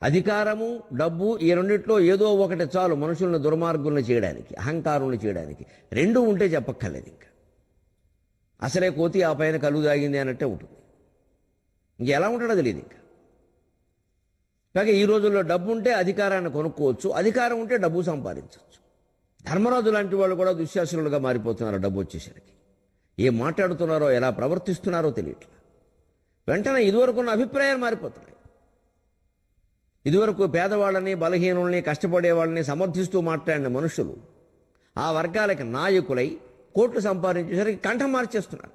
అధికారము, డబ్బు ఈ రెండిట్లో ఏదో ఒకటి చాలు మనుషులను దుర్మార్గులను చేయడానికి, అహంకారులను చేయడానికి. రెండు ఉంటే చెప్పక్కర్లేదు ఇంకా. అసలే కోతి ఆ పైన కలుగు తాగింది అన్నట్టే ఉంటుంది. ఇంకెలా ఉంటాడో తెలియదు ఇంకా. కాగా ఈ రోజుల్లో డబ్బు ఉంటే అధికారాన్ని కొనుక్కోవచ్చు, అధికారం ఉంటే డబ్బు సంపాదించవచ్చు. ధర్మరాజు లాంటి వాళ్ళు కూడా దుశ్శాసనులుగా మారిపోతున్నారు డబ్బు వచ్చేసరికి. ఏం మాట్లాడుతున్నారో, ఎలా ప్రవర్తిస్తున్నారో తెలియట్లా. వెంటనే ఇదివరకున్న అభిప్రాయాలు మారిపోతున్నాయి. ఇదివరకు పేదవాళ్ళని, బలహీనుల్ని, కష్టపడే వాళ్ళని సమర్థిస్తూ మాట్లాడిన మనుషులు ఆ వర్గాలకి నాయకులై కోట్లు సంపాదించేసరికి కంఠం మార్చేస్తున్నారు.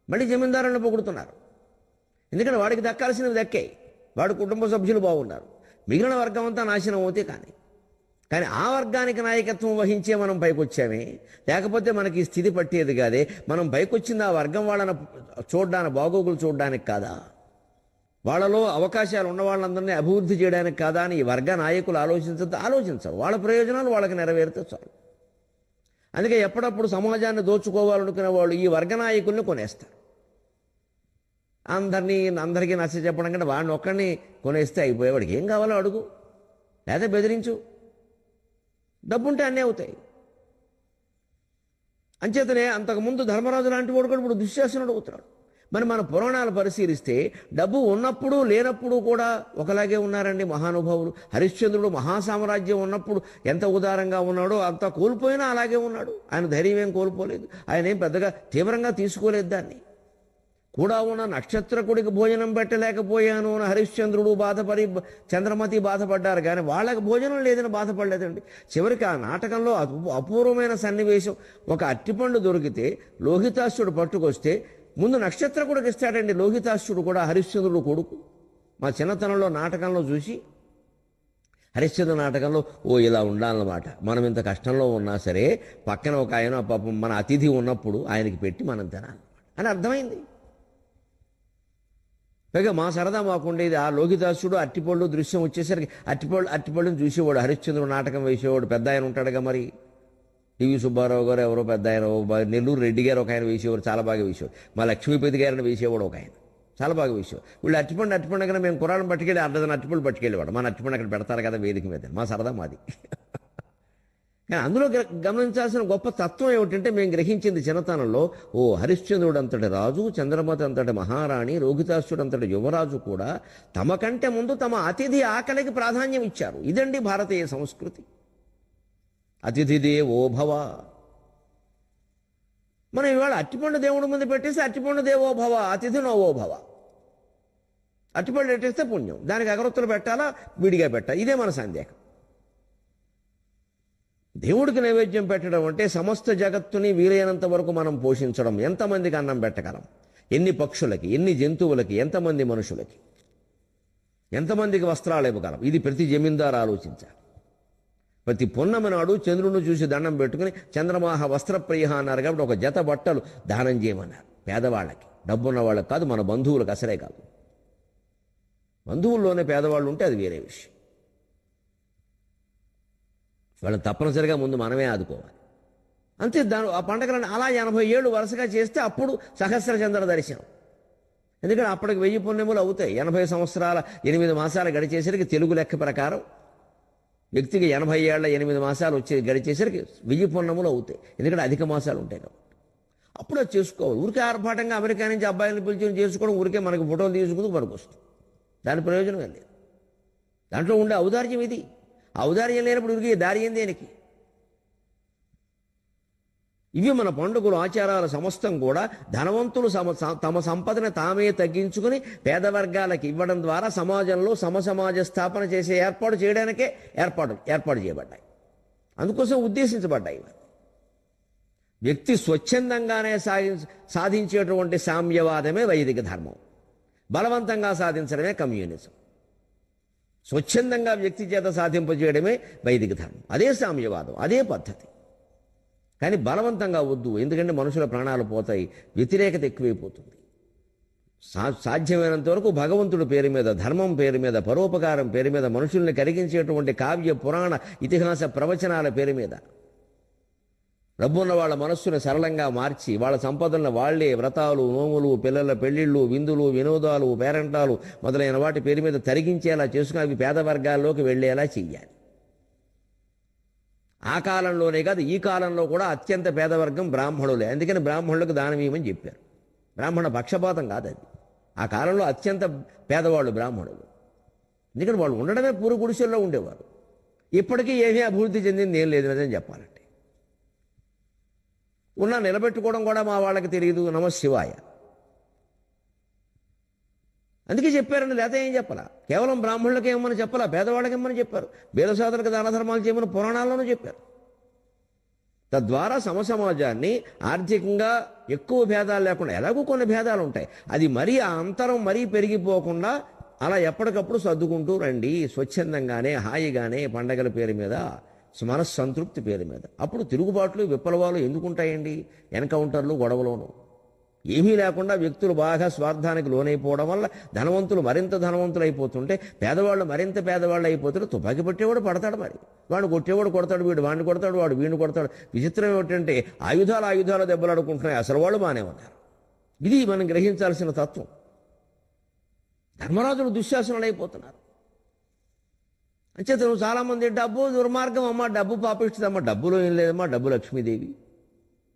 మళ్ళీ జమీందారులను పొగుడుతున్నారు. ఎందుకంటే వాడికి దక్కాల్సినవి దక్కాయి, వాడి కుటుంబ సభ్యులు బాగున్నారు, మిగిలిన వర్గం అంతా నాశనం అవుతే కానీ ఆ వర్గానికి నాయకత్వం వహించే మనం పైకొచ్చామే. లేకపోతే మనకి ఈ స్థితి పట్టేది కాదే. మనం పైకొచ్చింది ఆ వర్గం వాళ్ళని చూడడానికి, బాగోగులు చూడడానికి కాదా, వాళ్ళలో అవకాశాలు ఉన్న వాళ్ళందరినీ అభివృద్ధి చేయడానికి కాదా అని ఈ వర్గ నాయకులు ఆలోచించరు. వాళ్ళ ప్రయోజనాలు వాళ్ళకి నెరవేరితే చాలు. అందుకే ఎప్పుడప్పుడు సమాజాన్ని దోచుకోవాలనుకునే వాళ్ళు ఈ వర్గ నాయకుల్ని కొనేస్తారు. అందరికీ నచ్చ చెప్పడం కంటే వాడిని ఒక్కడిని కొనేస్తే అయిపోయేవాడికి ఏం కావాలో అడుగు, లేదా బెదిరించు. డబ్బుంటే అన్నీ అవుతాయి. అంచేతనే అంతకుముందు ధర్మరాజు లాంటి వాడు కూడా ఇప్పుడు దుశ్శాసనుడు అవుతున్నాడు. మరి మన పురాణాలు పరిశీలిస్తే డబ్బు ఉన్నప్పుడు లేనప్పుడు కూడా ఒకలాగే ఉన్నారండి మహానుభావులు. హరిశ్చంద్రుడు మహాసామ్రాజ్యం ఉన్నప్పుడు ఎంత ఉదారంగా ఉన్నాడో అంత కోల్పోయినా అలాగే ఉన్నాడు. ఆయన ధైర్యం ఏం కోల్పోలేదు, ఆయన ఏం పెద్దగా తీవ్రంగా తీసుకోలేదు దాన్ని. కూడా ఉన్న నక్షత్రకుడికి భోజనం పెట్టలేకపోయాను అని హరిశ్చంద్రుడు బాధపడి, చంద్రమతి బాధపడ్డారు, కానీ వాళ్ళకి భోజనం లేదని బాధపడలేదండి. చివరికి ఆ నాటకంలో అపూర్వమైన సన్నివేశం, ఒక అట్టిపండు దొరికితే లోహితాసుడు పట్టుకొస్తే ముందు నక్షత్రకుడికి ఇస్తాడండి. లోహితాసుడు కూడా హరిశ్చంద్రుడు కొడుకు. మా చిన్నతనంలో నాటకంలో చూసి, హరిశ్చంద్ర నాటకంలో ఇలా ఉండాలన్నమాట. మనం ఇంత కష్టంలో ఉన్నా సరే పక్కన ఒక ఆయన పాపం మన అతిథి ఉన్నప్పుడు ఆయనకి పెట్టి మనం తినాలన్నమాట అని అర్థమైంది. పైగా మా సరదా మాకుండేది ఆ లోహితాసుడు అట్టిపళ్ళు దృశ్యం వచ్చేసరికి అట్టిపళ్ళుని చూసేవాడు. హరిశ్చంద్రుడు నాటకం వేసేవాడు, పెద్ద ఆయన ఉంటాడుగా మరి, టీవీ సుబ్బారావు గారు ఎవరో పెద్ద ఆయన, నెల్లూరు రెడ్డి గారు ఒక ఆయన వేసేవారు, చాలా బాగా వేసేవారు. మా లక్ష్మీపతి గారిని వేసేవాడు ఒక ఆయన, చాలా బాగా వేసేవాడు. వీళ్ళు అట్టిపండు కన్నా మేము కురాలను పట్టుకెళ్ళి అర్ధన అట్టిపళ్ళు పట్టుకెళ్ళేవాడు. మన అట్టిపండు అక్కడ పెడతారు కదా వేదిక మీద, మా సరదా మాది. కానీ అందులో గమనించాల్సిన గొప్ప తత్వం ఏమిటంటే, మేము గ్రహించింది చిన్నతనంలో, హరిశ్చంద్రుడు అంతటి రాజు, చంద్రమతి అంతటి మహారాణి, రోహితాసుడు అంతటి యువరాజు కూడా తమ కంటే ముందు తమ అతిథి ఆకలికి ప్రాధాన్యం ఇచ్చారు. ఇదండి భారతీయ సంస్కృతి. అతిథి దేవో భవ. మనం ఇవాళ అట్టిపండు దేవుడి ముందు పెట్టేసి అట్టిపండు దేవో భవ, అతిథి నోవో భవ. అట్టిపండు పెట్టేస్తే పుణ్యం, దానికి అగరొత్తులు పెట్టాలా, విడిగా పెట్టాలి, ఇదే మన సందేహం. దేవుడికి నైవేద్యం పెట్టడం అంటే సమస్త జగత్తుని వీలైనంత వరకు మనం పోషించడం. ఎంతమందికి అన్నం పెట్టగలం, ఎన్ని పక్షులకి, ఎన్ని జంతువులకి, ఎంతమంది మనుషులకి, ఎంతమందికి వస్త్రాలు ఇవ్వగలం, ఇది ప్రతి జమీందారు ఆలోచించాలి. ప్రతి పున్నమి నాడు చంద్రుడిని చూసి దండం పెట్టుకుని చంద్రమాహ వస్త్రప్రియ అన్నారు కాబట్టి ఒక జత బట్టలు దానం చేయమన్నారు. పేదవాళ్ళకి, డబ్బున్న వాళ్ళకి కాదు, మన బంధువులకు అసలే కాదు. బంధువుల్లోనే పేదవాళ్ళు ఉంటే అది వేరే విషయం. వాళ్ళని తప్పనిసరిగా ముందు మనమే ఆదుకోవాలి. అంతే. ఆ పండగలను అలా 80 ఏళ్ళు వరుసగా చేస్తే అప్పుడు సహస్ర చంద్ర దర్శనం. ఎందుకంటే అప్పటికి 1000 పుణ్యములు అవుతాయి. 80 సంవత్సరాల 8 మాసాలు గడిచేసరికి తెలుగు లెక్క ప్రకారం వ్యక్తికి 80 ఏళ్ల 8 మాసాలు గడిచేసరికి 1000 పుణ్యములు అవుతాయి. ఎందుకంటే అధిక మాసాలు ఉంటాయి కాబట్టి అప్పుడు అది చేసుకోవాలి. ఊరికే ఆర్భాటంగా అమెరికా నుంచి అబ్బాయిలను పిలిచి చేసుకోవడం, ఊరికే మనకి ఫోటోలు తీసుకుంటూ మనకు వస్తుంది, దాని ప్రయోజనం ఏం లేదు. దాంట్లో ఉండే ఔదార్యం ఇది. ఔదార్యం లేనప్పుడు ఊరికే దారి ఏం దేనికి? ఇవి మన పండుగలు, ఆచారాల సమస్తం కూడా ధనవంతులు తమ సంపదను తామే తగ్గించుకుని పేద వర్గాలకు ఇవ్వడం ద్వారా సమాజంలో సమసమాజ స్థాపన చేసే ఏర్పాటు చేయడానికే ఏర్పాటు చేయబడ్డాయి. అందుకోసం ఉద్దేశించబడ్డాయి. వ్యక్తి స్వచ్ఛందంగానే సాధించేటువంటి సామ్యవాదమే వైదిక ధర్మం. బలవంతంగా సాధించడమే కమ్యూనిజం. స్వచ్ఛందంగా వ్యక్తి చేత సాధింపజేయడమే వైదిక ధర్మం. అదే సామ్యవాదం, అదే పద్ధతి. కానీ బలవంతంగా వద్దు, ఎందుకంటే మనుషుల ప్రాణాలు పోతాయి, వ్యతిరేకత ఎక్కువైపోతుంది. సాధ్యమైనంత వరకు భగవంతుడి పేరు మీద, ధర్మం పేరు మీద, పరోపకారం పేరు మీద, మనుషుల్ని కరిగించేటువంటి కావ్య పురాణ ఇతిహాస ప్రవచనాల పేరు మీద డబ్బున్న వాళ్ళ మనస్సును సరళంగా మార్చి వాళ్ళ సంపదలను వాళ్లే వ్రతాలు, నోములు, పిల్లల పెళ్లిళ్ళు, విందులు, వినోదాలు, పేరంటాలు మొదలైన వాటి పేరు మీద తరిగించేలా చేసుకుని అవి పేద వర్గాల్లోకి వెళ్లేలా చెయ్యాలి. ఆ కాలంలోనే కాదు, ఈ కాలంలో కూడా అత్యంత పేదవర్గం బ్రాహ్మణులే. అందుకని బ్రాహ్మణులకు దానం ఇవ్వమని చెప్పారు. బ్రాహ్మణ పక్షపాతం కాదు అది. ఆ కాలంలో అత్యంత పేదవాళ్ళు బ్రాహ్మణులు. ఎందుకంటే వాళ్ళు ఉండడమే పూరు గుడిసెల్లో ఉండేవారు. ఇప్పటికీ ఏమీ అభివృద్ధి చెందింది ఏం లేదు అని చెప్పాలంటే. ఉన్నా నిలబెట్టుకోవడం కూడా మా వాళ్ళకి తెలియదు. నమశివాయ. అందుకే చెప్పారండి, లేకపోతే ఏం చెప్పాలా. కేవలం బ్రాహ్మణులకి ఏమని చెప్పాలా, పేదవాళ్ళకి ఏమని చెప్పారు. బేదసాధనకు దాన ధర్మాలు చేయమని పురాణాల్లోనూ చెప్పారు. తద్వారా సమసమాజాన్ని ఆర్థికంగా ఎక్కువ భేదాలు లేకుండా, ఎలాగో కొన్ని భేదాలు ఉంటాయి, అది మరీ ఆ అంతరం మరీ పెరిగిపోకుండా అలా ఎప్పటికప్పుడు సర్దుకుంటూ రండి, స్వచ్ఛందంగానే హాయిగానే, పండగల పేరు మీద, మనస్సంతృప్తి పేరు మీద. అప్పుడు తిరుగుబాట్లు విప్లవాలు ఎందుకుంటాయండి? ఎన్కౌంటర్లు, గొడవలోను. ఏమీ లేకుండా వ్యక్తులు బాగా స్వార్థానికి లోనైపోవడం వల్ల ధనవంతులు మరింత ధనవంతులు అయిపోతుంటే పేదవాళ్ళు మరింత పేదవాళ్ళు అయిపోతుంటే తుపాకీ పట్టేవాడు పడతాడు. మరి వాడు కొట్టేవాడు కొడతాడు, వీడు వాడిని కొడతాడు, వాడు వీడిని కొడతాడు. విచిత్రం ఏమిటంటే ఆయుధాలు దెబ్బలాడుకుంటున్నాయి, అసలు వాళ్ళు బాగానే ఉన్నారు. ఇది మనం గ్రహించాల్సిన తత్వం. ధర్మరాజులు దుశ్శాసనాలు అయిపోతున్నారు. అంచేత నువ్వు చాలామంది డబ్బు దుర్మార్గం అమ్మ, డబ్బు పాపిస్తుందమ్మా. డబ్బులో ఏం లేదమ్మా, డబ్బు లక్ష్మీదేవి.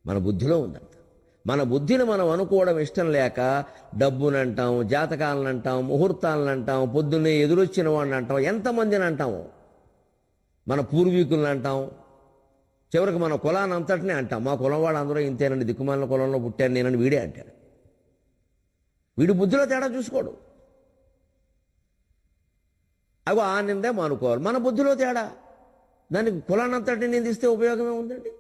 మన బుద్ధిలో ఉందంట. మన బుద్ధిని మనం అనుకోవడం ఇష్టం లేక డబ్బునంటాం, జాతకాలను అంటాం, ముహూర్తాలను అంటాం, పొద్దున్నే ఎదురొచ్చిన వాడిని అంటాం, ఎంతమందిని అంటాము. మన పూర్వీకులను అంటాం, చివరికి మన కులాన్ని అంతటినే అంటాం. మా కులం వాళ్ళు అందరూ ఇంతేనండి, దిక్కుమాలిన కులంలో పుట్టాను నేనని వీడే అంటాడు. వీడి బుద్ధిలో తేడా చూసుకోడు. అవి ఆ నిందే మానుకోవాలి. మన బుద్ధిలో తేడా, దానికి కులాన్నంతటి నిందిస్తే ఉపయోగమే ఉందండి.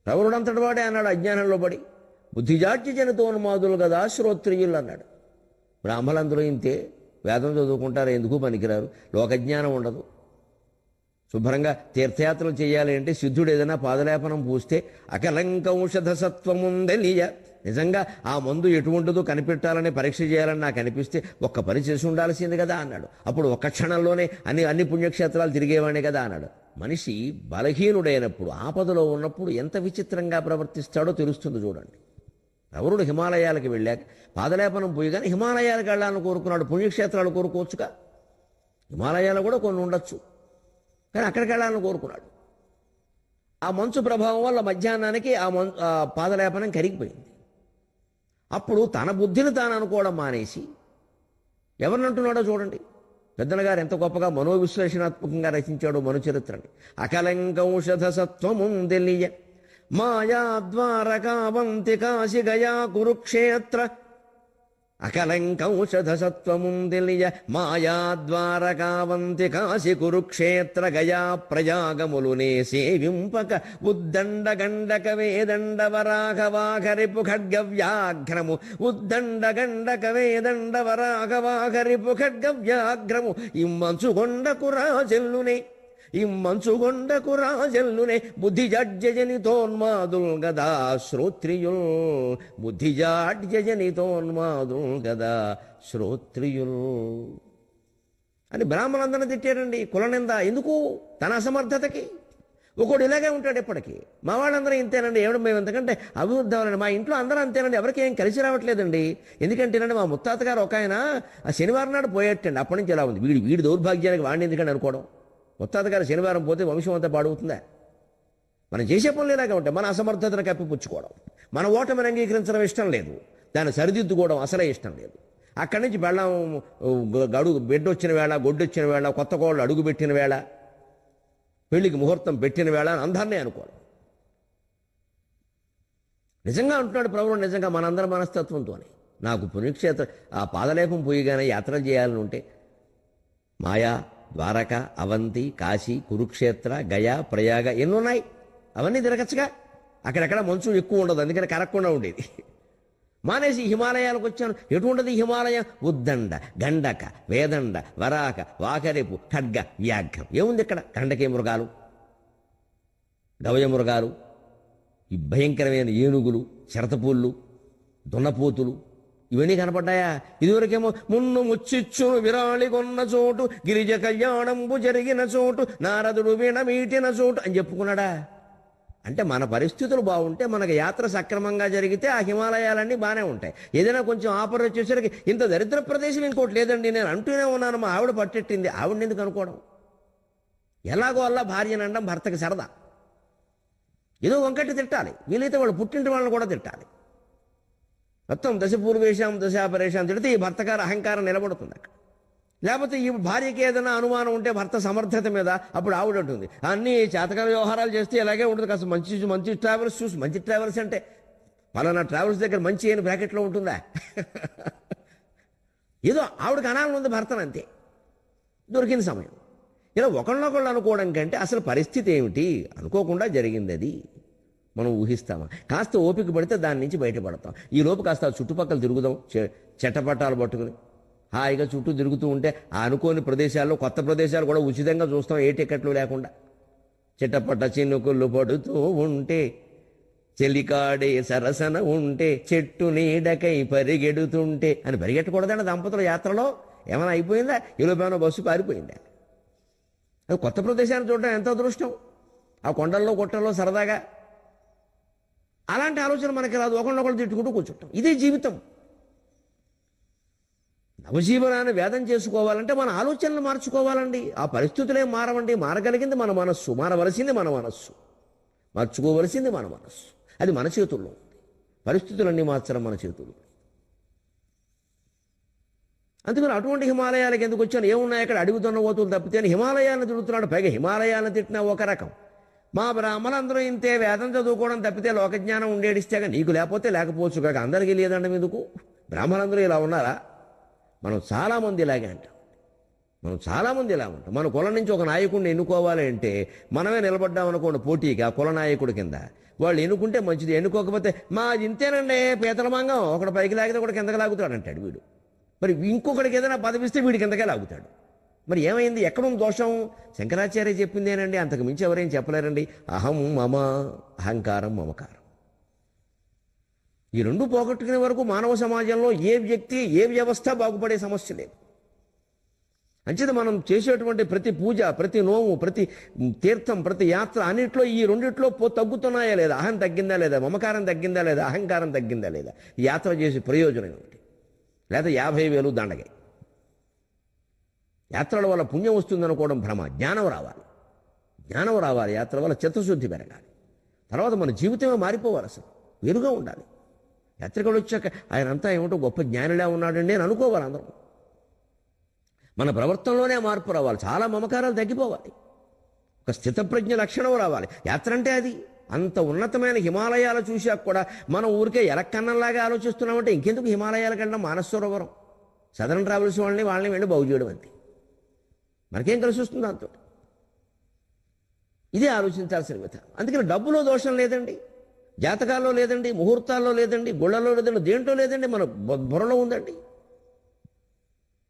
రవరుడంతటి వాడే అన్నాడు అజ్ఞానంలో పడి. బుద్ధిజాడ్య జనితోన్మాదులు కదా శ్రోత్రియులు అన్నాడు. బ్రాహ్మలందరూ ఇంతే, వేదం చదువుకుంటారు, ఎందుకు పనికిరారు, లోకజ్ఞానం ఉండదు. శుభ్రంగా తీర్థయాత్రలు చేయాలి అంటే సిద్ధుడు ఏదైనా పాదలేపనం పూస్తే అకలంకౌషధ సత్వముందెలియ, నిజంగా ఆ మందు ఎటువంటిదో కనిపెట్టాలని పరీక్ష చేయాలని నాకు అనిపిస్తే ఒక్క పని చేసి ఉండాల్సింది కదా అన్నాడు. అప్పుడు ఒక్క క్షణంలోనే అన్ని పుణ్యక్షేత్రాలు తిరిగేవాడిని కదా అన్నాడు. మనిషి బలహీనుడైనప్పుడు, ఆపదలో ఉన్నప్పుడు ఎంత విచిత్రంగా ప్రవర్తిస్తాడో తెలుస్తుంది చూడండి. ఎవరుడు హిమాలయాలకు వెళ్ళాక పాదలేపనం పోయి కానీ హిమాలయాలకు వెళ్ళాలని కోరుకున్నాడు. పుణ్యక్షేత్రాలు కోరుకోవచ్చుగా, హిమాలయాలు కూడా కొన్ని ఉండొచ్చు, కానీ అక్కడికి వెళ్ళాలని కోరుకున్నాడు. ఆ మంచు ప్రభావం వల్ల మధ్యాహ్నానికి ఆ పాదలేపనం కరిగిపోయింది. అప్పుడు తన బుద్ధిని తాను అనుకోవడం మానేసి ఎవరిని అంటున్నాడో చూడండి. పెద్దల గారు ఎంత గొప్పగా మనోవిశ్లేషణాత్మకంగా రచించాడో మను చరిత్రని. అకలంకౌషధ సత్వముందెలియ మాయా ద్వారకావంతి కాశి గయా కురుక్షేత్ర. అకలంకౌషధ సత్వముందెలియ మాయా ద్వారకావంతి కాశి కురుక్షేత్ర గయా ప్రయాగములునే సేవింపక ఉద్దండ గండక వేదండ వరాఘవాఘరిపు ఖడ్గవ్యాఘ్రము. ఉద్దండ గండక వేదండ వరాఘవాఘరిపు ఖడ్గవ్యాఘ్రము. ఇమ్మంచుగొండకు రాజల్లునే, ఇమ్మంచుగొండకు రాజల్లునే బుద్ధిజాడ్యజనితోన్మాదుల్ గదా శ్రోత్రియుల్. బుద్ధిజాడ్యజనితోన్మాదుల్ గదా శ్రోత్రియుల్ అని బ్రాహ్మణులందరినీ తిట్టారండి. కులనింద ఎందుకు? తన అసమర్థతకి. ఒకడు ఇలాగే ఉంటాడు ఎప్పటికీ. మా వాళ్ళందరూ ఇంతేనండి, ఏమిటి మేము ఎంతకంటే అభివృద్ధి అవ్వాలండి, మా ఇంట్లో అందరూ అంతేనండి, ఎవరికి ఏం కలిసి రావట్లేదండి. ఎందుకంటేనండి మా ముత్తాత గారు ఒక ఆయన ఆ శనివారం నాడు పోయేటండి. అప్పటి నుంచి ఎలా ఉంది, వీడి దౌర్భాగ్యానికి వాడిని ఎందుకంటే అనుకోవడం. ముత్తాత గారు శనివారం పోతే వంశం అంతా పాడవుతుందా? మనం చేసే పనులు ఇలాగే ఉంటాయి. మన అసమర్థతను కప్పిపుచ్చుకోవడం, మన ఓటమిని అంగీకరించడం ఇష్టం లేదు, దాన్ని సరిదిద్దుకోవడం అసలే ఇష్టం లేదు. అక్కడి నుంచి బెళ్ళం బిడ్డ వచ్చిన వేళ, గొడ్డొచ్చిన వేళ, కొత్త కోళ్ళు అడుగు పెట్టిన వేళ, పెళ్లికి ముహూర్తం పెట్టిన వేళ అందరినీ అనుకోవడం. నిజంగా అంటున్నాడు ప్రభువు, నిజంగా మనందరి మనస్తత్వంతోనే. నాకు పుణ్యక్షేత్ర ఆ పాదలేపం పోయిగానే యాత్రలు చేయాలని ఉంటే మాయా, ద్వారక, అవంతి, కాశీ, కురుక్షేత్ర, గయా, ప్రయాగ ఎన్నున్నాయి, అవన్నీ తిరగచ్చుగా. అక్కడెక్కడ మంచు ఎక్కువ ఉండదు, అందుకని కరగకుండా ఉండేది. మానేసి హిమాలయాలకు వచ్చాను. ఎటువంటిది హిమాలయం? ఉద్దండ గండక వేదండ వరాక వాకరేపు ఖడ్గ వ్యాఘ్రం. ఏముంది ఇక్కడ? గండకే మృగాలు, గవయ మృగాలు, ఈ భయంకరమైన ఏనుగులు, చిరతపూళ్ళు, దున్నపోతులు, ఇవన్నీ కనపడ్డాయా? ఇదివరకేమో మున్ను ముచ్చిచ్చును విరాళి కొన్న చోటు, గిరిజ కళ్యాణంబు జరిగిన చోటు, నారదుడు వీణ మీటిన చోటు అని చెప్పుకున్నాడా? అంటే మన పరిస్థితులు బాగుంటే, మనకు యాత్ర సక్రమంగా జరిగితే ఆ హిమాలయాలన్నీ బాగానే ఉంటాయి. ఏదైనా కొంచెం ఆఫర్ వచ్చేసరికి ఇంత దరిద్ర ప్రదేశం ఇంకోటి లేదండి నేను అంటూనే ఉన్నాను, మా ఆవిడ పట్టెట్టింది, ఆవిడని ఎందుకు అనుకోవడం? ఎలాగో అలా భార్యని అనడం భర్తకి సరదా. ఏదో వంకట్టి తిట్టాలి, వీలైతే వాళ్ళు పుట్టింటి వాళ్ళని కూడా తిట్టాలి. మొత్తం దశ పూర్వేషాం దశాపరేషాం తిడితే ఈ భర్తగారు అహంకారం నిలబడుతుంది అక్కడ. లేకపోతే ఈ భార్యకి ఏదైనా అనుమానం ఉంటే భర్త సమర్థత మీద, అప్పుడు ఆవిడ ఉంటుంది అన్ని చేతకాల వ్యవహారాలు చేస్తే ఇలాగే ఉంటుంది. కాస్త మంచి మంచి ట్రావెల్స్ చూసి, మంచి ట్రావెల్స్ అంటే పలానా ట్రావెల్స్ దగ్గర మంచి అని బ్రాకెట్లో ఉంటుందా? ఏదో ఆవిడకి అనాలని ఉంది భర్తను, అంతే. దొరికిన సమయం ఇలా ఒకళ్ళొకళ్ళు అనుకోవడం కంటే అసలు పరిస్థితి ఏమిటి అనుకోకుండా జరిగింది అది మనం ఊహిస్తామా? కాస్త ఓపిక పడితే దాని నుంచి బయటపడతాం. ఈ లోపు కాస్త చుట్టుపక్కల తిరుగుదాం, చెట్టపట్టాలు పట్టుకుని హాయిగా చుట్టూ తిరుగుతూ ఉంటే ఆ అనుకోని ప్రదేశాల్లో, కొత్త ప్రదేశాలు కూడా ఉచితంగా చూస్తాం, ఏ టికెట్లు లేకుండా. చిట్టపట్ట చినుకులు పడుతూ ఉంటే, చెలికాడే సరసన ఉంటే, చెట్టు నీడకై పరిగెడుతుంటే అని పరిగెట్టకూడదండి దంపతుల యాత్రలో. ఏమైనా అయిపోయిందా? ఈలోపేమైనా బస్సు పారిపోయిందా? అది కొత్త ప్రదేశాన్ని చూడడం ఎంత అదృష్టం. ఆ కొండల్లో కొట్టల్లో సరదాగా అలాంటి ఆలోచన మనకి రాదు. ఒకళ్ళొకళ్ళు తిట్టుకుంటూ కూర్చుంటాం. ఇదే జీవితం. నవజీవనాన్ని వేదం చేసుకోవాలంటే మన ఆలోచనలు మార్చుకోవాలండి. ఆ పరిస్థితులే మారవండి. మారగలిగింది మన మనస్సు, మారవలసింది మన మనస్సు, మార్చుకోవలసింది మన మనస్సు. అది మన చేతుల్లో ఉంది. పరిస్థితులన్నీ మార్చడం మన చేతుల్లో. అందుకని అటువంటి హిమాలయాలకు ఎందుకు వచ్చాను? ఏమున్నాయి అక్కడ? అడుగుతున్న ఓతులు తప్పితే అని హిమాలయాలను తిడుతున్నాడు. పైగా హిమాలయాలను తిట్టిన ఒక రకం. మా బ్రాహ్మణులందరూ ఇంతే, వేదం చదువుకోవడం తప్పితే లోకజ్ఞానం ఉండేడిస్తేగా నీకు లేకపోతే లేకపోవచ్చు కాక అందరికీ లేదండి ఎందుకు? బ్రాహ్మణులందరూ ఇలా ఉన్నారా? మనం చాలామంది ఇలాగే అంటాం. మనం చాలామంది ఇలా ఉంటాం. మన కులం నుంచి ఒక నాయకుడిని ఎన్నుకోవాలి అంటే మనమే నిలబడ్డామనుకోండి పోటీగా కుల నాయకుడి కింద. వాళ్ళు ఎన్నుకుంటే మంచిది, ఎన్నుకోకపోతే మా ఇంతేనండి పీతలమంగం, ఒకటి పైకి లాగితే ఒకటి కిందకి లాగుతాడు అంటాడు వీడు. మరి ఇంకొకడికి ఏదైనా పదవిస్తే వీడి కిందకే లాగుతాడు. మరి ఏమైంది? ఎక్కడుంది దోషం? శంకరాచార్య చెప్పిందేనండి, అంతకు మించి ఎవరేం చెప్పలేరండి. అహం మమ, అహంకారం మమకారం. ఈ రెండు పోగొట్టుకునే వరకు మానవ సమాజంలో ఏ వ్యక్తి, ఏ వ్యవస్థ బాగుపడే సమస్య లేదు. అంచేత మనం చేసేటువంటి ప్రతి పూజ, ప్రతి నోము, ప్రతి తీర్థం, ప్రతి యాత్ర అన్నింటిలో ఈ రెండిట్లో తగ్గుతున్నాయా లేదా? అహం తగ్గిందా లేదా? మమకారం తగ్గిందా లేదా? అహంకారం తగ్గిందా లేదా? ఈ యాత్ర చేసే ప్రయోజనం ఏమిటి? లేదా 50,000 దండగాయి. యాత్రల వల్ల పుణ్యం వస్తుందనుకోవడం భ్రమ. జ్ఞానం రావాలి, జ్ఞానం రావాలి. యాత్ర వల్ల చిత్తశుద్ధి పెరగాలి. తర్వాత మన జీవితమే మారిపోవాలి, అసలు వేరుగా ఉండాలి. యాత్రికుడు వచ్చాక ఆయన అంతా ఏమిటో గొప్ప జ్ఞానిలా ఉన్నాడండి అని అనుకోవాలి అందరం. మన ప్రవర్తనలోనే మార్పు రావాలి. చాలా మమకారాలు తగ్గిపోవాలి. ఒక స్థితప్రజ్ఞ లక్షణం రావాలి. యాత్ర అంటే అది. అంత ఉన్నతమైన హిమాలయాలు చూశాక కూడా మనం ఊరికే ఎలక్కన్నంలాగా ఆలోచిస్తున్నామంటే ఇంకెందుకు హిమాలయాల కన్నా మానసరోవరం, సదరన్ ట్రావెల్స్ వాళ్ళని వెళ్ళి బాగు చేయడం అంతే. మనకేం కలిసి వస్తుంది దాంతో? ఇదే ఆలోచించాల్సిన విధానం. అందుకని డబ్బులో దోషం లేదండి, జాతకాల్లో లేదండి, ముహూర్తాల్లో లేదండి, గుళ్ళలో లేదండి, దేంట్లో లేదండి, మన బుర్రలో ఉందండి.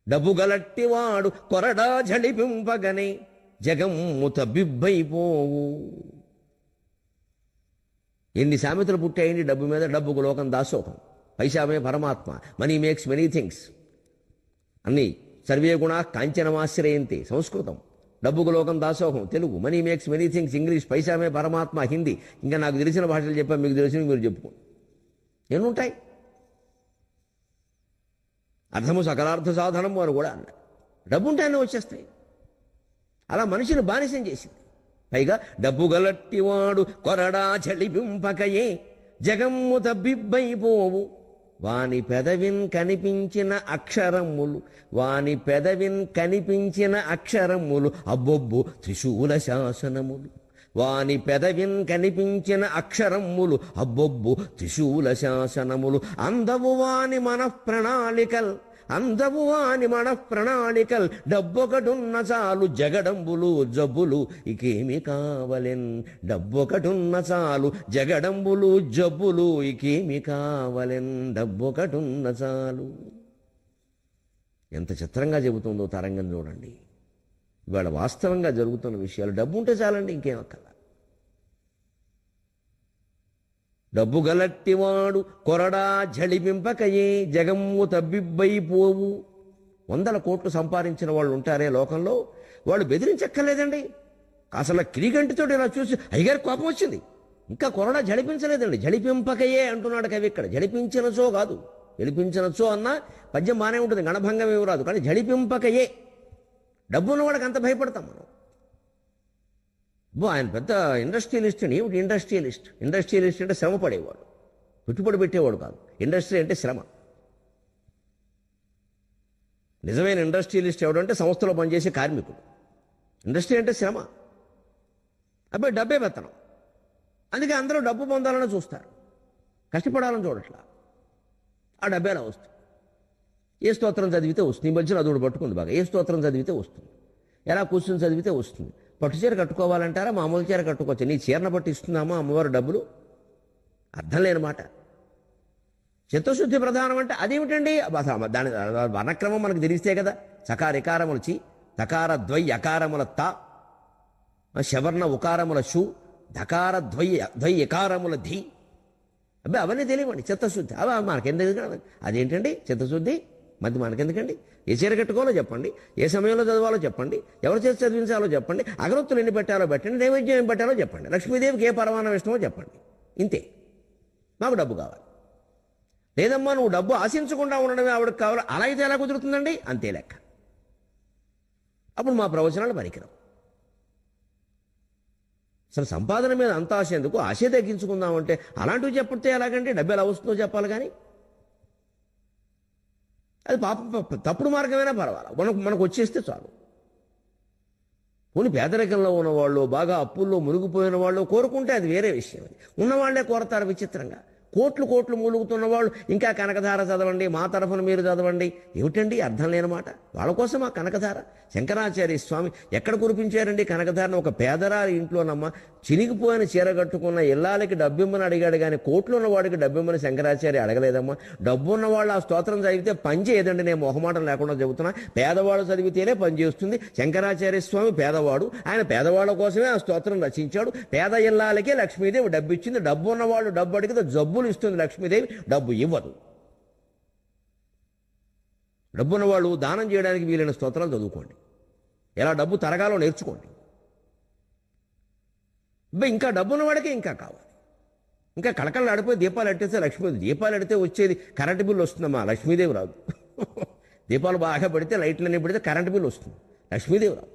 డబ్బు గలట్టివాడు కొరడా జడిపింపగనే జగమ్ము తబ్బిబ్బైపోవు. ఎన్ని సామెతలు పుట్టాయండి డబ్బు మీద. డబ్బుకు లోకం దాసోహం, పైసామే పరమాత్మ, మనీ మేక్స్ మెనీ థింగ్స్ అన్నీ. సర్వే గుణా కాంచనమాశ్రయంతి సంస్కృతం. డబ్బుకు లోకం దాసోహం Telugu, money makes many things English, పైసామే పరమాత్మ హిందీ. ఇంకా నాకు తెలిసిన భాషలు చెప్పాను, మీకు తెలిసిన మీరు చెప్పుకోండి. ఎన్నుంటాయి? అర్థము సకలార్థ సాధనము అని కూడా అన్నాడు. డబ్బు ఉంటేనే వచ్చేస్తాయి. అలా మనిషిని బానిసం చేసింది. పైగా డబ్బు గలట్టివాడు కొరడా చలిపింపకయే జగమ్ము తబ్బిబ్బైపోవు. వాని పెదవిన్ కనిపించిన అక్షరములు, వాని పెదవిన్ కనిపించిన అక్షరములు అబ్బొబ్బు త్రిశూల శాసనములు. వాని పెదవిన్ కనిపించిన అక్షరములు అబ్బొబ్బు త్రిశూల శాసనములు. అందవు వాని మనఃప్రణాళికల్, అందవు వాని మనఃప్రణాళికల్. డబ్బొకటున్న చాలు జగడంబులు జబ్బులు ఇకేమి కావలెన్. డబ్బొకటున్న చాలు జగడంబులు జబ్బులు ఇకేమి కావలెన్. డబ్బొకటున్న చాలు. ఎంత చిత్రంగా చెబుతుందో తరంగం చూడండి. ఇవాళ వాస్తవంగా జరుగుతున్న విషయాలు. డబ్బు ఉంటే చాలండి, ఇంకేం అక్కర్లా. డబ్బు గలట్టివాడు కొరడా జడిపింపకయే జగమ్ము తబ్బిబ్బైపోవు. 100 కోట్లు సంపాదించిన వాళ్ళు ఉంటారే లోకంలో, వాళ్ళు బెదిరించక్కర్లేదండి. అసలు కిడిగంటితో ఇలా చూసి అయ్యగారు కోపం వచ్చింది, ఇంకా కొరడా జడిపించలేదండి, జడిపింపకయే అంటున్నాడు కవి ఇక్కడ. జడిపించినచో కాదు, జడిపించినచో అన్న పద్యం బాగానే ఉంటుంది, గణభంగం ఏమి రాదు, కానీ జడిపింపకయే. డబ్బు ఉన్నవాడికి అంత భయపడతాం మనం. ఆయన పెద్ద ఇండస్ట్రియలిస్ట్ అండి. ఏమిటి ఇండస్ట్రియలిస్ట్? ఇండస్ట్రియలిస్ట్ అంటే శ్రమ పడేవాడు, పెట్టుబడి పెట్టేవాడు కాదు. ఇండస్ట్రీ అంటే శ్రమ. నిజమైన ఇండస్ట్రియలిస్ట్ ఎవడంటే సంస్థలో పనిచేసే కార్మికుడు. ఇండస్ట్రీ అంటే శ్రమ, అబ్బాయి డబ్బే పెత్తనం. అందుకే అందరూ డబ్బు పొందాలని చూస్తారు, కష్టపడాలని చూడట్లా. ఆ డబ్బే అలా వస్తుంది. ఏ స్తోత్రం చదివితే వస్తుంది. ఈ మధ్యన అదొకటి పట్టుకుంది బాగా. ఏ స్తోత్రం చదివితే వస్తుంది, ఎలా కూర్చుని చదివితే వస్తుంది. పట్టు చీర కట్టుకోవాలంటారా, మామూలు చీర కట్టుకోవచ్చు. నీ చీరను బట్టి ఇస్తున్నామా అమ్మవారు డబ్బులు? అర్థం లేని మాట. చిత్తశుద్ధి ప్రధానం అంటే అదేమిటండి? దాని వర్ణక్రమం మనకు తెలిస్తే కదా. చకార ఇకారముల చి, తకార ద్వై అకారముల త, శవర్ణ ఉకారముల షు, ధకార ద్వై ఎకారముల ధి. అబ్బాయి అవన్నీ తెలియవండి. చిత్తశుద్ధి అవి మనకెందుకు? అదేంటండి చిత్తశుద్ధి? మధ్య మనకెందుకండి? ఏ చీర కట్టుకోవాలో చెప్పండి, ఏ సమయంలో చదవాలో చెప్పండి, ఎవరి చేసి చదివించాలో చెప్పండి, అగరొత్తులు ఎన్ని పెట్టాలో పెట్టండి, నైవేద్యం ఏం పెట్టాలో చెప్పండి, లక్ష్మీదేవికి ఏ పరమానం ఇష్టమో చెప్పండి. ఇంతే. మాకు డబ్బు కావాలి. లేదమ్మా నువ్వు డబ్బు ఆశించకుండా ఉండడమే ఆవిడకి కావాలి. అలా అయితే ఎలా కుదురుతుందండి? అంతే లెక్క. అప్పుడు మా ప్రవచనాలు పనికిరావు. అసలు సంపాదన మీద అంత ఆశ ఎందుకు? ఆశే తగ్గించుకుందామంటే అలాంటివి చెప్తే ఎలాగంటే డబ్బు ఎలా వస్తుందో చెప్పాలి. కానీ అది తప్పుడు మార్గమైనా పర్వాలేదు, మనకు వచ్చేస్తే చాలు. పోనీ పేదరికంలో ఉన్నవాళ్ళు, బాగా అప్పుల్లో మునిగిపోయిన వాళ్ళు కోరుకుంటే అది వేరే విషయం. ఉన్నవాళ్లే కోరతారు విచిత్రంగా. కోట్లు కోట్లు మూలుగుతున్న వాళ్ళు ఇంకా కనకధార చదవండి, మా తరఫున మీరు చదవండి. ఏమిటండి అర్థం లేనమాట? వాళ్ళ కోసం ఆ కనకధార. శంకరాచార్య స్వామి ఎక్కడ కురిపించారండి కనకధారను? ఒక పేదరాలి ఇంట్లోనమ్మ చినిగిపోయిన చీర కట్టుకున్న ఇల్లాలకి డబ్బిమ్మని అడిగాడు, కానీ కోట్లు ఉన్నవాడికి డబ్బిమ్మని శంకరాచార్య అడగలేదమ్మా. డబ్బు ఉన్నవాళ్ళు ఆ స్తోత్రం చదివితే పని చేయదండి. నేను మొహమాటం లేకుండా చెబుతున్నా. పేదవాడు చదివితేనే పని చేస్తుంది. శంకరాచార్య స్వామి పేదవాడు, ఆయన పేదవాళ్ళ కోసమే ఆ స్తోత్రం రచించాడు. పేద ఇల్లాలకే లక్ష్మీదేవి డబ్బు ఇచ్చింది. డబ్బు ఉన్నవాళ్ళు డబ్బు అడిగితే జబ్బులు ఇస్తుంది లక్ష్మీదేవి, డబ్బు ఇవ్వదు. డబ్బున్న వాళ్ళు దానం చేయడానికి వీలైన స్తోత్రాలు చదువుకోండి, ఎలా డబ్బు తరగాలో నేర్చుకోండి. ఇంకా డబ్బున్న వాడికి ఇంకా కావాలి. ఇంకా కళకళలు ఆడిపోయి దీపాలు ఎట్టేస్తే లక్ష్మీదేవి. దీపాలు ఎడితే వచ్చేది కరెంటు బిల్లు వస్తుందమ్మా, లక్ష్మీదేవి రాదు. దీపాలు బాగా పెడితే, లైట్లన్నీ పెడితే కరెంటు బిల్లు వస్తుంది, లక్ష్మీదేవి రాదు.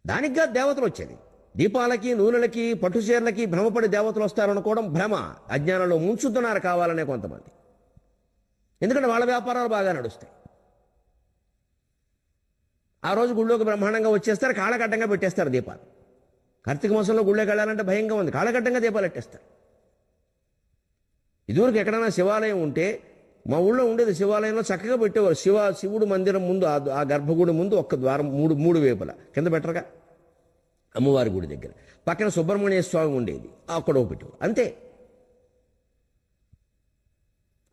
దానికిగా దేవతలు వచ్చేది. దీపాలకి, నూనెలకి, పట్టుచీరలకి భ్రమపడి దేవతలు వస్తారనుకోవడం భ్రమ. అజ్ఞానంలో ముంచుతున్నారు కావాలనే కొంతమంది. ఎందుకంటే వాళ్ళ వ్యాపారాలు బాగా నడుస్తాయి. ఆ రోజు గుళ్ళోకి బ్రహ్మాండంగా వచ్చేస్తారు, కాళ్ళకడ్డంగా పెట్టేస్తారు దీపాలు. కార్తీక మాసంలో గుళ్ళోకి వెళ్ళాలంటే భయంగా ఉంది, కాళ్ళకడ్డంగా దీపాలు పెట్టేస్తారు. ఇదివరకు ఎక్కడైనా శివాలయం ఉంటే, మా ఊళ్ళో ఉండేది శివాలయంలో చక్కగా పెట్టేవారు. శివుడు మందిరం ముందు, ఆ గర్భగుడి ముందు ఒక్క ద్వారం, మూడు వేపుల కింద పెట్టరుగా. అమ్మవారి గుడి దగ్గర పక్కన సుబ్రహ్మణ్య స్వామి ఉండేది, అక్కడ పెట్టేవారు. అంతే.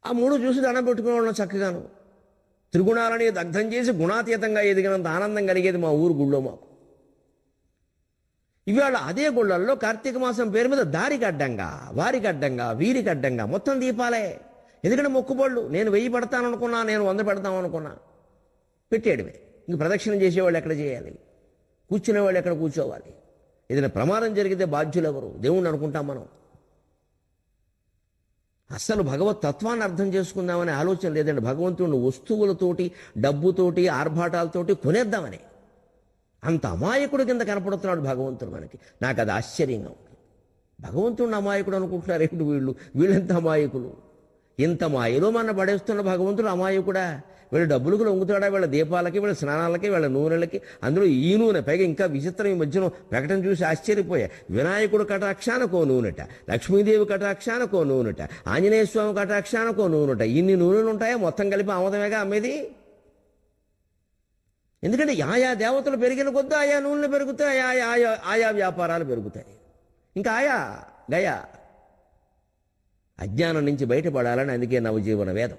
ఆ మూడు చూసి దండం పెట్టుకునేవాళ్ళం చక్కగాను. త్రిగుణాలని దగ్ధం చేసి గుణాతీతంగా ఎదిగినంత ఆనందం కలిగేది మా ఊరు గుళ్ళో మాకు. ఇవాళ అదే గుళ్ళల్లో కార్తీక మాసం పేరు మీద దారికి అడ్డంగా, వారికి అడ్డంగా, వీరికి అడ్డంగా మొత్తం దీపాలే. ఎందుకంటే మొక్కుబళ్ళు. నేను 1000 పెడతాననుకున్నా, నేను 100 పెడతామనుకున్నా, పెట్టేయడమే. ఇంక ప్రదక్షిణం చేసేవాళ్ళు ఎక్కడ చేయాలి? కూర్చునేవాళ్ళు ఎక్కడ కూర్చోవాలి? ఏదైనా ప్రమాదం జరిగితే బాధ్యులు ఎవరు? దేవుణ్ణి అనుకుంటాం మనం. అస్సలు భగవత్ తత్వాన్ని అర్థం చేసుకుందామనే ఆలోచన లేదండి. భగవంతుడిని వస్తువులతోటి, డబ్బుతోటి, ఆర్భాటాలతోటి కొనేద్దామని అంత అమాయకుడు కింద కనపడుతున్నాడు భగవంతుడు మనకి. నాకు అది ఆశ్చర్యంగా ఉంది. భగవంతుడిని అమాయకుడు అనుకుంటున్నారు ఏంటి వీళ్ళెంత అమాయకులు? ఇంత మాయలో మన పడేస్తున్న భగవంతుడు అమాయకుడా? వీళ్ళ డబ్బులకు లొంగుతాడా? వీళ్ళ దీపాలకి, వీళ్ళ స్నానాలకి, వీళ్ళ నూనెలకి, అందులో ఈ నూనె. పైగా ఇంకా విచిత్రం, ఈ మధ్యన ప్రకటన చూసి ఆశ్చర్యపోయా. వినాయకుడు కటాక్షానికో నూనెట, లక్ష్మీదేవి కటాక్షానికో నూనెట, ఆంజనేయ స్వామి కటాక్షానికో నూనెట. ఇన్ని నూనెలు ఉంటాయా? మొత్తం కలిపి ఆమోదమేగా అమ్మేది. ఎందుకంటే ఆయా దేవతలు పెరిగిన కొద్దీ ఆయా నూనెలు పెరుగుతాయి, ఆయా వ్యాపారాలు పెరుగుతాయి. ఇంకా గయా అజ్ఞానం నుంచి బయటపడాలని అందుకే నవజీవన వేదం.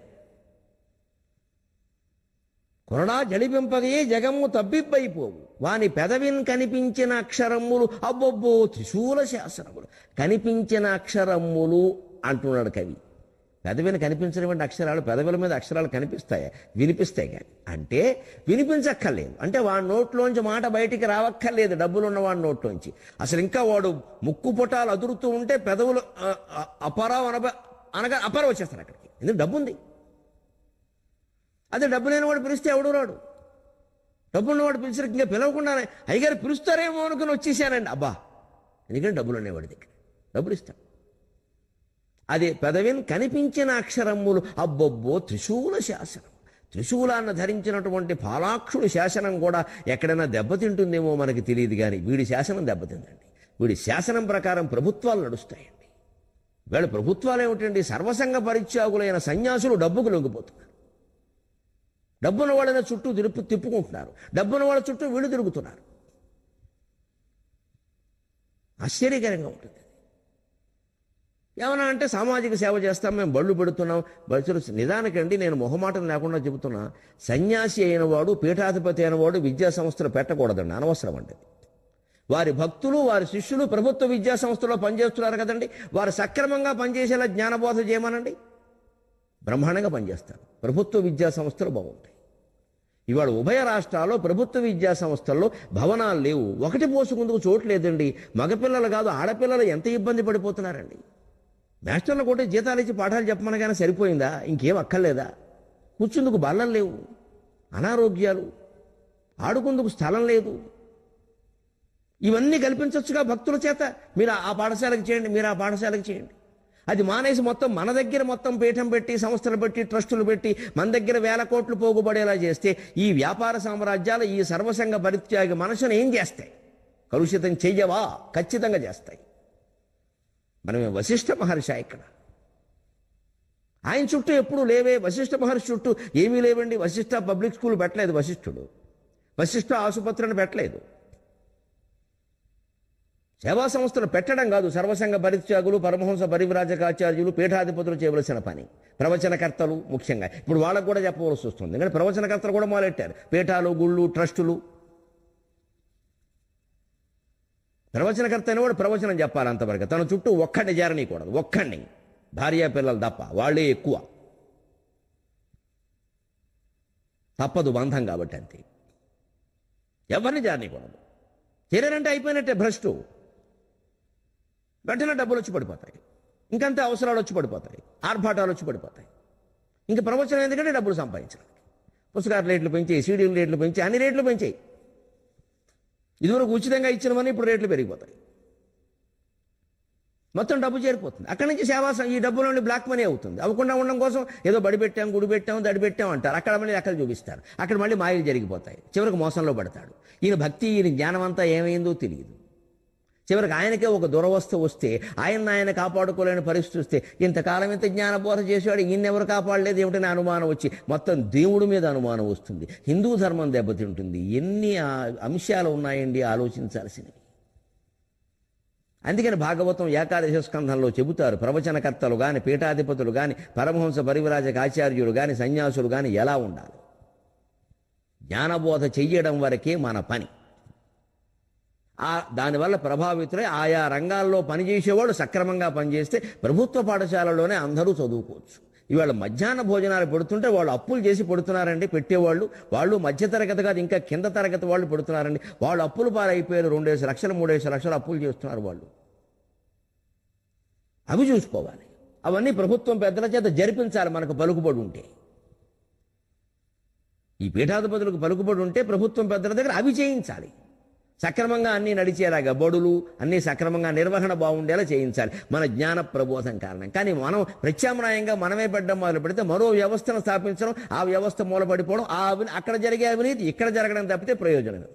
కొరడా జడిపింపగయే జగమ్ము తబ్బిబ్బైపోవు, వాని పెదవిన్ కనిపించిన అక్షరమ్ములు, అబ్బొబ్బో త్రిశూల శాసనములు. కనిపించిన అక్షరమ్ములు అంటున్నాడు కవి. పెదవిని కనిపించినటువంటి అక్షరాలు పెదవుల మీద అక్షరాలు కనిపిస్తాయా? వినిపిస్తాయి. కానీ అంటే వినిపించక్కర్లేదు, అంటే వాడి నోట్లోంచి మాట బయటికి రావక్కర్లేదు డబ్బులున్న వాడి నోట్లోంచి. అసలు ఇంకా వాడు ముక్కు పుటాలు అదురుతూ ఉంటే పెదవులు అపరా అనగా అపర వచ్చేస్తారు అక్కడికి, ఎందుకు డబ్బు ఉంది. అదే డబ్బు లేని వాడు పిలిస్తే ఎవడు రాడు. డబ్బున్నవాడు పిలిచిన ఇంకా పిలవకుండానే అయ్యగారు పిలుస్తారేమో అనుకుని వచ్చేసానండి. అబ్బా, ఎందుకంటే డబ్బులు అనేవాడి దగ్గర డబ్బులు ఇస్తాడు. అదే పెదవిని కనిపించిన అక్షరములు, అబ్బొబ్బో త్రిశూల శాసనం, త్రిశూలాన్ని ధరించినటువంటి పాలాక్షుడి శాసనం కూడా ఎక్కడైనా దెబ్బతింటుందేమో మనకి తెలియదు, కానీ వీడి శాసనం దెబ్బతిందండి. వీడి శాసనం ప్రకారం ప్రభుత్వాలు నడుస్తాయండి. వీళ్ళ ప్రభుత్వాలు ఏమిటండి? సర్వసంగ పరిత్యాగులైన సన్యాసులు డబ్బుకు లొంగిపోతున్నారు. డబ్బున్న వాళ్ళని చుట్టూ తిప్పుకుంటున్నారు, డబ్బున్న వాళ్ళ చుట్టూ వీళ్ళు తిరుగుతున్నారు. ఆశ్చర్యకరంగా ఉంటుంది. ఏమన్నా అంటే సామాజిక సేవ చేస్తాం, మేము బళ్ళు పెడుతున్నాం, బస్సులు. నిజానికండి నేను మొహమాటం లేకుండా చెబుతున్నా, సన్యాసి అయిన వాడు, పీఠాధిపతి అయిన వాడు విద్యా సంస్థలు పెట్టకూడదండి, అనవసరం అండి. వారి భక్తులు, వారి శిష్యులు ప్రభుత్వ విద్యా సంస్థలో పనిచేస్తున్నారు కదండి, వారు సక్రమంగా పనిచేసేలా జ్ఞానబోధ చేయమనండి, బ్రహ్మాండంగా పనిచేస్తారు. ప్రభుత్వ విద్యా సంస్థలు బాగుంటాయి. ఇవాళ ఉభయ రాష్ట్రాల్లో ప్రభుత్వ విద్యా సంస్థల్లో భవనాలు లేవు, ఒకటి పోసుకుందుకు చోటు లేదండి. మగపిల్లలు కాదు, ఆడపిల్లలు ఎంత ఇబ్బంది పడిపోతున్నారండి. మాస్టర్లు కూడా జీతాలు ఇచ్చి పాఠాలు చెప్పమనగానే సరిపోయిందా? ఇంకేం అక్కర్లేదా? కూర్చుందుకు బల్లలు లేవు, అనారోగ్యాలు, ఆడుకుందుకు స్థలం లేదు. ఇవన్నీ కల్పించవచ్చుగా భక్తుల చేత. మీరు ఆ పాఠశాలకు చేయండి, మీరు ఆ పాఠశాలకు చేయండి. అది మానేసి మొత్తం మన దగ్గర మొత్తం పీఠం పెట్టి, సంస్థలు పెట్టి, ట్రస్టులు పెట్టి మన దగ్గర వేల కోట్లు పోగుపడేలా చేస్తే ఈ వ్యాపార సామ్రాజ్యాలు, ఈ సర్వసంగ పరిత్యాగ మనసును ఏం చేస్తాయి? కలుషితం చెయ్యవా? ఖచ్చితంగా చేస్తాయి. మనమే వశిష్ఠ మహర్షి ఇక్కడ, ఆయన చుట్టూ ఎప్పుడు లేవే. వశిష్ఠ మహర్షి చుట్టూ ఏమీ లేవండి. వశిష్ఠ పబ్లిక్ స్కూల్ పెట్టలేదు వశిష్ఠుడు, వశిష్ఠ ఆసుపత్రిని పెట్టలేదు. సేవా సంస్థలు పెట్టడం కాదు సర్వసంగ పరిత్యాగులు, పరమహంస పరివ్రాజకాచార్యులు, పీఠాధిపతులు చేయవలసిన పని. ప్రవచనకర్తలు ముఖ్యంగా ఇప్పుడు వాళ్ళకు కూడా చెప్పవలసి వస్తుంది, ఎందుకంటే ప్రవచనకర్తలు కూడా మొదలెట్టారు. పీఠాలు, గుళ్ళు, ట్రస్టులు. ప్రవచనకర్త అనేవాడు ప్రవచనం చెప్పాలి అంతవరకు. తన చుట్టూ ఒక్కడిని చేరనీయకూడదు, ఒక్కడిని, భార్యా పిల్లలు తప్ప, వాళ్ళే ఎక్కువ. తప్పదు, బంధం కాబట్టి అంతే. ఎవరిని చేరనీయకూడదు. చేరారంటే అయిపోయినట్టే, భ్రష్టు. వెంటనే డబ్బులు వచ్చి పడిపోతాయి, ఇంకంతే అవసరాలు వచ్చి పడిపోతాయి, ఆర్భాటాలు వచ్చి పడిపోతాయి. ఇంక ప్రవచనం ఎందుకంటే డబ్బులు సంపాదించడానికి. పుస్తకాల రేట్లు పెంచాయి, సీడీల రేట్లు పెంచాయి, అన్ని రేట్లు పెంచాయి. ఇదివరకు ఉచితంగా ఇచ్చినవని ఇప్పుడు రేట్లు పెరిగిపోతాయి. మొత్తం డబ్బు చేరిపోతుంది. అక్కడి నుంచి ఈ డబ్బులోని బ్లాక్ మనీ అవుతుంది. అవ్వకుండా ఉండడం కోసం ఏదో బడి పెట్టాం, గుడి పెట్టాం, దడి పెట్టాం అంటారు. అక్కడ మళ్ళీ లెక్కలు చూపిస్తారు, అక్కడ మళ్ళీ మాయలు జరిగిపోతాయి. చివరికి మోసంలో పడతాడు. ఈయన భక్తి, ఈయన జ్ఞానం అంతా ఏమైందో తెలియదు. చివరికి ఆయనకే ఒక దురవస్థ వస్తే, ఆయన కాపాడుకోలేని పరిస్థితి వస్తే, ఇంతకాలం ఇంత జ్ఞానబోధ చేసేవాడు ఈయనెవరు కాపాడలేదు ఏమిటనే అనుమానం వచ్చి మొత్తం దేవుడి మీద అనుమానం వస్తుంది. హిందూ ధర్మం దెబ్బతింటుంది. ఎన్ని అంశాలు ఉన్నాయండి ఆలోచించాల్సినవి. అందుకని భాగవతం ఏకాదశ స్కంధంలో చెబుతారు, ప్రవచనకర్తలు కానీ, పీఠాధిపతులు కానీ, పరమహంస పరివ్రాజక ఆచార్యులు కానీ, సన్యాసులు కానీ ఎలా ఉండాలి. జ్ఞానబోధ చెయ్యడం వరకే మన పని. దానివల్ల ప్రభావితులై ఆయా రంగాల్లో పనిచేసేవాళ్ళు సక్రమంగా పనిచేస్తే ప్రభుత్వ పాఠశాలలోనే అందరూ చదువుకోవచ్చు. ఇవాళ మధ్యాహ్న భోజనాలు పెడుతుంటే వాళ్ళు అప్పులు చేసి పెడుతున్నారండి పెట్టేవాళ్ళు. వాళ్ళు మధ్యతరగతి కాదు, ఇంకా కింద తరగతి వాళ్ళు పెడుతున్నారండి. వాళ్ళు అప్పులు పాలైపోయారు. 2 లక్షలు 3 లక్షలు అప్పులు చేస్తున్నారు వాళ్ళు. అవి చూసుకోవాలి. అవన్నీ ప్రభుత్వం పెద్దల చేత జరిపించాలి మనకు పలుకుబడి ఉంటే. ఈ పీఠాధిపతులకు పలుకుబడి ఉంటే ప్రభుత్వం పెద్దల దగ్గర అవి చేయించాలి. సక్రమంగా అన్నీ నడిచేలాగా బడులు అన్నీ సక్రమంగా నిర్వహణ బాగుండేలా చేయించాలి మన జ్ఞాన ప్రబోధం కారణం. కానీ మనం ప్రత్యామ్నాయంగా మనమే పెట్టడం మొదలు పెడితే మరో వ్యవస్థను స్థాపించడం, ఆ వ్యవస్థ మూలపడిపోవడం, అక్కడ జరిగే అవినీతి ఇక్కడ జరగడం తప్పితే ప్రయోజనం.